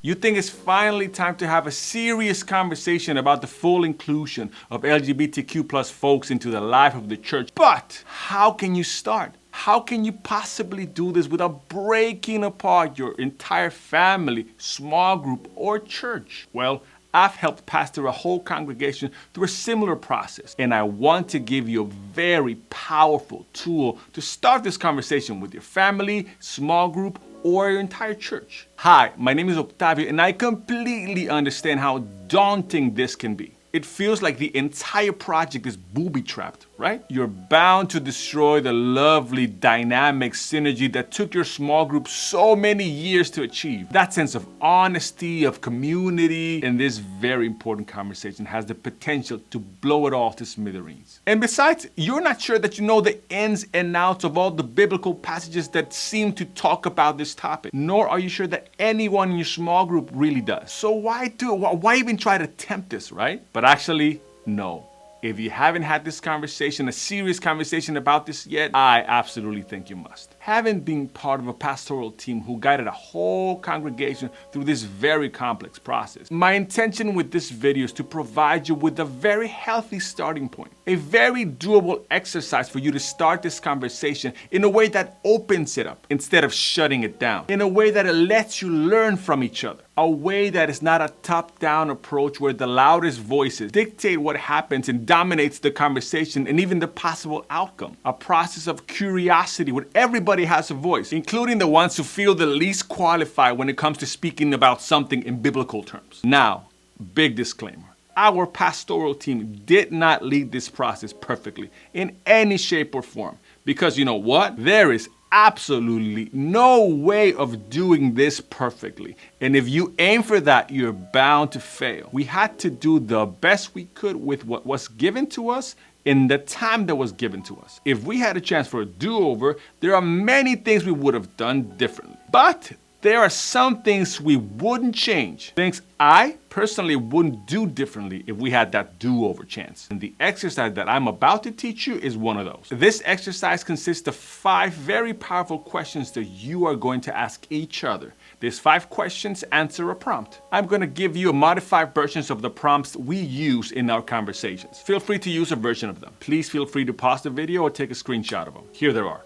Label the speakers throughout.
Speaker 1: You think it's finally time to have a serious conversation about the full inclusion of LGBTQ plus folks into the life of the church. But how can you start? How can you possibly do this without breaking apart your entire family, small group, or church? Well, I've helped pastor a whole congregation through a similar process, and I want to give you a very powerful tool to start this conversation with your family, small group, or your entire church. Hi, my name is Octavio, and I completely understand how daunting this can be. It feels like the entire project is booby-trapped, right? You're bound to destroy the lovely dynamic synergy that took your small group so many years to achieve. That sense of honesty, of community, in this very important conversation has the potential to blow it all to smithereens. And besides, you're not sure that you know the ins and outs of all the biblical passages that seem to talk about this topic, nor are you sure that anyone in your small group really does. So why do it? Why even try to attempt this, right? But actually, no. If you haven't had this conversation, a serious conversation about this yet, I absolutely think you must. Having been part of a pastoral team who guided a whole congregation through this very complex process, my intention with this video is to provide you with a very healthy starting point, a very doable exercise for you to start this conversation in a way that opens it up instead of shutting it down, in a way that it lets you learn from each other. A way that is not a top-down approach where the loudest voices dictate what happens and dominates the conversation and even the possible outcome. A process of curiosity where everybody has a voice, including the ones who feel the least qualified when it comes to speaking about something in biblical terms. Now, big disclaimer. Our pastoral team did not lead this process perfectly in any shape or form. Because you know what? There is absolutely no way of doing this perfectly. And if you aim for that, you're bound to fail. We had to do the best we could with what was given to us in the time that was given to us. If we had a chance for a do-over, there are many things we would have done differently. But there are some things we wouldn't change. Things I personally wouldn't do differently if we had that do-over chance. And the exercise that I'm about to teach you is one of those. This exercise consists of 5 very powerful questions that you are going to ask each other. These 5 questions answer a prompt. I'm going to give you a modified versions of the prompts we use in our conversations. Feel free to use a version of them. Please feel free to pause the video or take a screenshot of them. Here they are.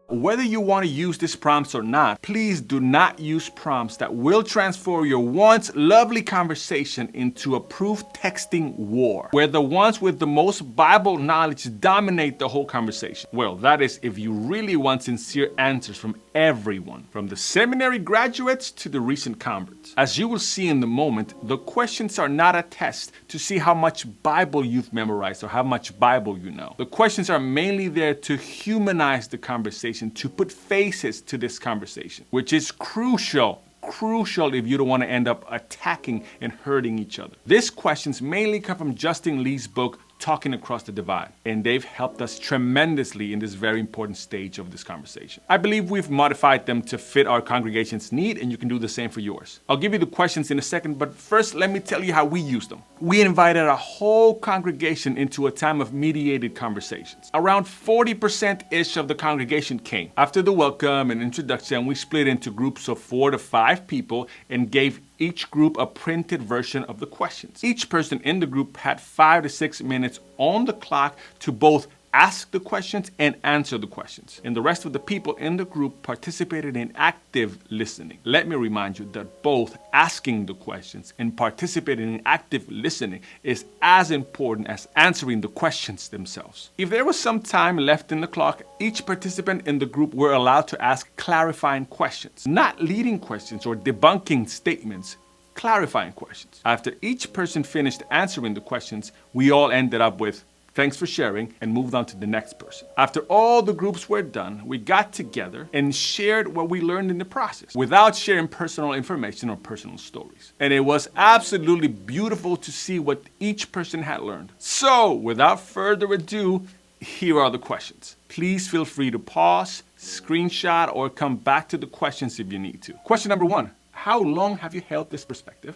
Speaker 1: Whether you want to use these prompts or not, please do not use prompts that will transform your once lovely conversation into a proof texting war, where the ones with the most Bible knowledge dominate the whole conversation. Well, that is if you really want sincere answers from everyone, from the seminary graduates to the recent converts. As you will see in the moment, the questions are not a test to see how much Bible you've memorized or how much Bible you know. The questions are mainly there to humanize the conversation, to put faces to this conversation, which is crucial if you don't want to end up attacking and hurting each other. These questions mainly come from Justin Lee's book, Talking Across the Divide, and they've helped us tremendously in this very important stage of this conversation. I believe we've modified them to fit our congregation's need, and you can do the same for yours. I'll give you the questions in a second, but first let me tell you how we use them. We invited a whole congregation into a time of mediated conversations. Around 40%-ish of the congregation came. After the welcome and introduction, we split into groups of 4 to 5 people and gave each group a printed version of the questions. Each person in the group had 5 to 6 minutes on the clock to both ask the questions and answer the questions. And the rest of the people in the group participated in active listening. Let me remind you that both asking the questions and participating in active listening is as important as answering the questions themselves. If there was some time left in the clock, each participant in the group were allowed to ask clarifying questions, not leading questions or debunking statements, clarifying questions. After each person finished answering the questions, we all ended up with "Thanks for sharing," and moved on to the next person. After all the groups were done, we got together and shared what we learned in the process without sharing personal information or personal stories. And it was absolutely beautiful to see what each person had learned. So, without further ado, here are the questions. Please feel free to pause, screenshot, or come back to the questions if you need to. Question number 1, how long have you held this perspective?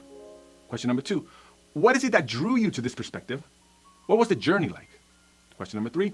Speaker 1: Question number 2, what is it that drew you to this perspective? What was the journey like? Question number 3,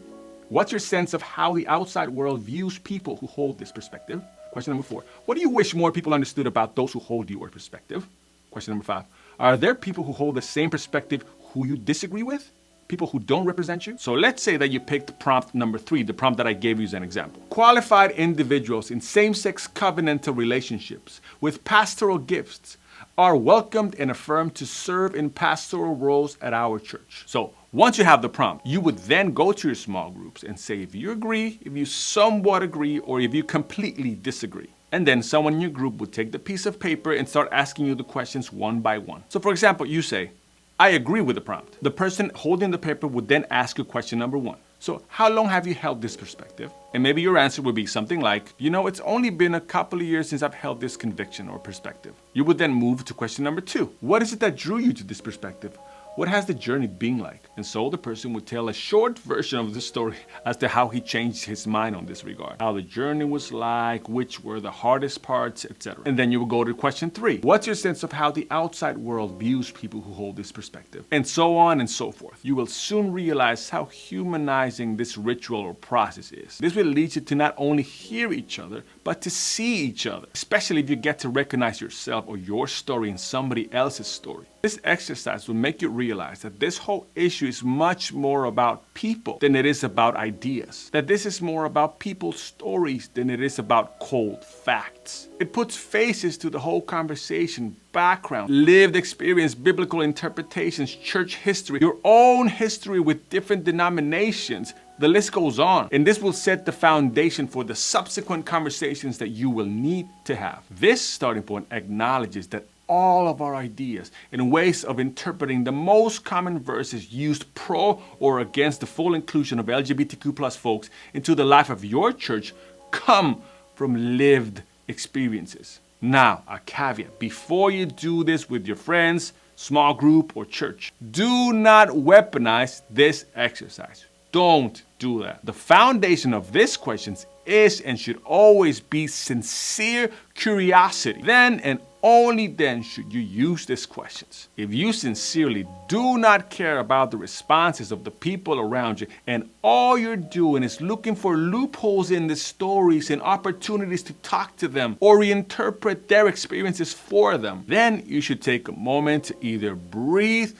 Speaker 1: What's your sense of how the outside world views people who hold this perspective? Question number 4. What do you wish more people understood about those who hold your perspective? Question number 5. Are there people who hold the same perspective who you disagree with? People who don't represent you? So let's say that you picked prompt number 3, the prompt that I gave you as an example. Qualified individuals in same-sex covenantal relationships with pastoral gifts are welcomed and affirmed to serve in pastoral roles at our church. So once you have the prompt, you would then go to your small groups and say if you agree, if you somewhat agree, or if you completely disagree. And then someone in your group would take the piece of paper and start asking you the questions one by one. So for example, you say, I agree with the prompt. The person holding the paper would then ask you question number 1. So how long have you held this perspective? And maybe your answer would be something like, it's only been a couple of years since I've held this conviction or perspective. You would then move to question number 2. What is it that drew you to this perspective? What has the journey been like? And so the person would tell a short version of the story as to how he changed his mind on this regard, how the journey was like, which were the hardest parts, etc. And then you will go to question 3. What's your sense of how the outside world views people who hold this perspective? And so on and so forth. You will soon realize how humanizing this ritual or process is. This will lead you to not only hear each other, but to see each other, especially if you get to recognize yourself or your story in somebody else's story. This exercise will make you realize that this whole issue is much more about people than it is about ideas. That this is more about people's stories than it is about cold facts. It puts faces to the whole conversation, background, lived experience, biblical interpretations, church history, your own history with different denominations. The list goes on, and this will set the foundation for the subsequent conversations that you will need to have. This starting point acknowledges that all of our ideas and ways of interpreting the most common verses used pro or against the full inclusion of LGBTQ plus folks into the life of your church come from lived experiences. Now, a caveat, before you do this with your friends, small group, or church, do not weaponize this exercise. Don't do that. The foundation of these questions is and should always be sincere curiosity. Then and only then should you use these questions. If you sincerely do not care about the responses of the people around you and all you're doing is looking for loopholes in the stories and opportunities to talk to them or reinterpret their experiences for them, then you should take a moment to either breathe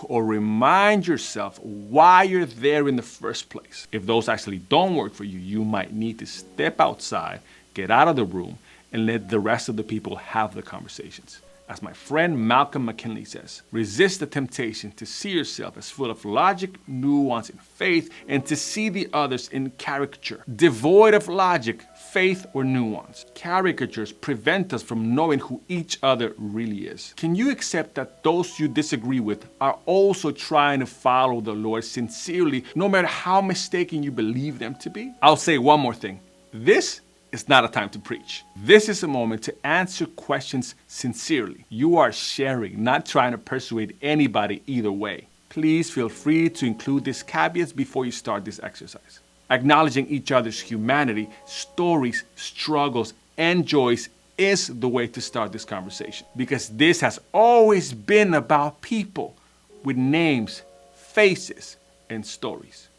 Speaker 1: or remind yourself why you're there in the first place. If those actually don't work for you, you might need to step outside, get out of the room, and let the rest of the people have the conversations. As my friend Malcolm McKinley says, resist the temptation to see yourself as full of logic, nuance, and faith, and to see the others in caricature, devoid of logic, faith, or nuance. Caricatures prevent us from knowing who each other really is. Can you accept that those you disagree with are also trying to follow the Lord sincerely, no matter how mistaken you believe them to be? I'll say one more thing. This is not a time to preach. This is a moment to answer questions sincerely. You are sharing, not trying to persuade anybody either way. Please feel free to include these caveats before you start this exercise. Acknowledging each other's humanity, stories, struggles, and joys is the way to start this conversation, because this has always been about people with names, faces, and stories.